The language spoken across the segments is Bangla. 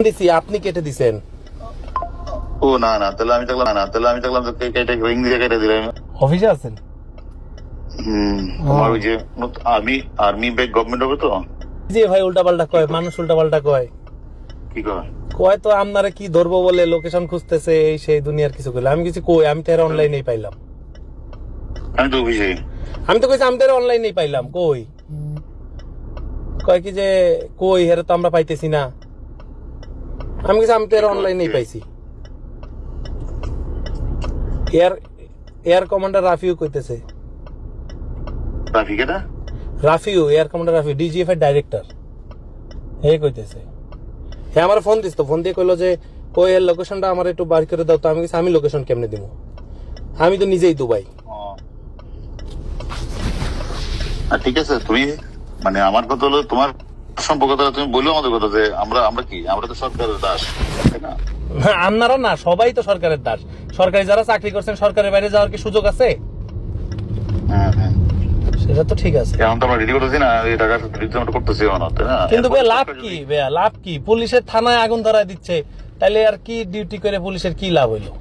দিছি, আপনি কেটে দিছেন। ও না না, তাহলে আমি দেখলাম যে কেটে রিং দিয়ে কেটে দিলাম। অফিসে আছেন? তোমার ওই যে আর্মি ব্যাগ গভর্নমেন্ট হবে তো। জি ভাই, উল্টাপাল্টা কয়, মানুষ উল্টাপাল্টা কয়। কি কয়? কয় তো আপনারা কি ধরবো বলে লোকেশন খুঁজতেছে, এই সেই দুনিয়ার কিছু কইলে। আমি কিছু কই, আমি তো এর অনলাইনেই পাইলাম। আমি তো অফিসে। আমি তো কইছি আমি তো এর অনলাইনেই পাইলাম। কই কয় কি যে কই হেরে তো আমরা পাইতেছি না। আমি কিছু আমি তো এর অনলাইনেই পাইছি। এয়ার কমান্ডার রাফিও কইতেছে। ট্রাফিকেটা রাফিও, এয়ার কমান্ডার রাফিও, ডিজিএফআই ডাইরেক্টর, হে কইতেছে। হে আমার ফোন দিস, তো ফোন দিয়ে কইলো যে কই এর লোকেশনটা আমার একটু বার করে দাও। তো আমি কিছু আমি লোকেশন কেমনে দিব, আমি তো নিজেই দুবাই। ঠিক আছে, তুমি মানে আমার কথা হলো তোমার সম্পর্কতা তুমি বললো আমাদের কথা যে আমরা তো সরকারের দাস, তাই না? আপনারা না, সবাই তো সরকারের দাস। সরকারি যারা চাকরি করছেন, সরকারের বাইরে যাওয়ার কি সুযোগ আছে? হ্যাঁ, সেটা তো ঠিক আছে, এখন তো আমরা রেডি করতেছি না, এই টাকা রিটার্ন করতেছি না, তাই না? কিন্তু ভাই লাভ কি? ভাইয়া লাভ কি? পুলিশের থানায় আগুন ধরায় দিচ্ছে, তাইলে আর কি ডিউটি করে পুলিশের কি লাভ হইলো?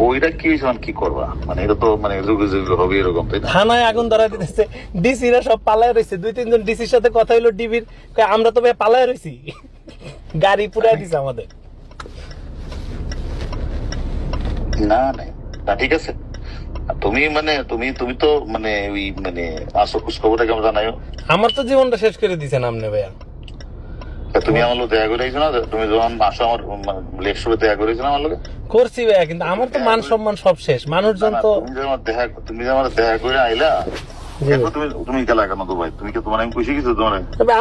ওইটা কি হয়েছে, কি করবা? মানে এটা তো মানে যুগে যুগে হবে এরকম, তাই না? থানায় আগুন ধরায় দিতেছে, ডিসিরা সব পালায় রয়েছে। 2-3 জন ডিসির সাথে কথা হইলো ডিবির, আমরা তো ভাই পালায় রয়েছি, গাড়ি পুরাই দিছে আমাদের। না না, ঠিক আছে। তুমি মানে তুমি তুমি তো মানে ওই মানে আসো খোঁজ খবরটা কেমন জানাইও। আমার তো জীবনটা শেষ করে দিছেন আপনি ভাইয়া। তুমি আমার লোক দেখা করে আইছো না, তুমি যখন আসো আমার লেকশপে দেখা করেছো না আমার লোকে। করছি ভাইয়া, কিন্তু আমার তো মান সম্মান সব শেষ। মানুষজন তো তুমি যে আমার দেখা করে আইলা, তুমি তুমি গেলা কেন দুবাই? তুমি কি তোমার আমি খুশি কিছু তোমার? তবে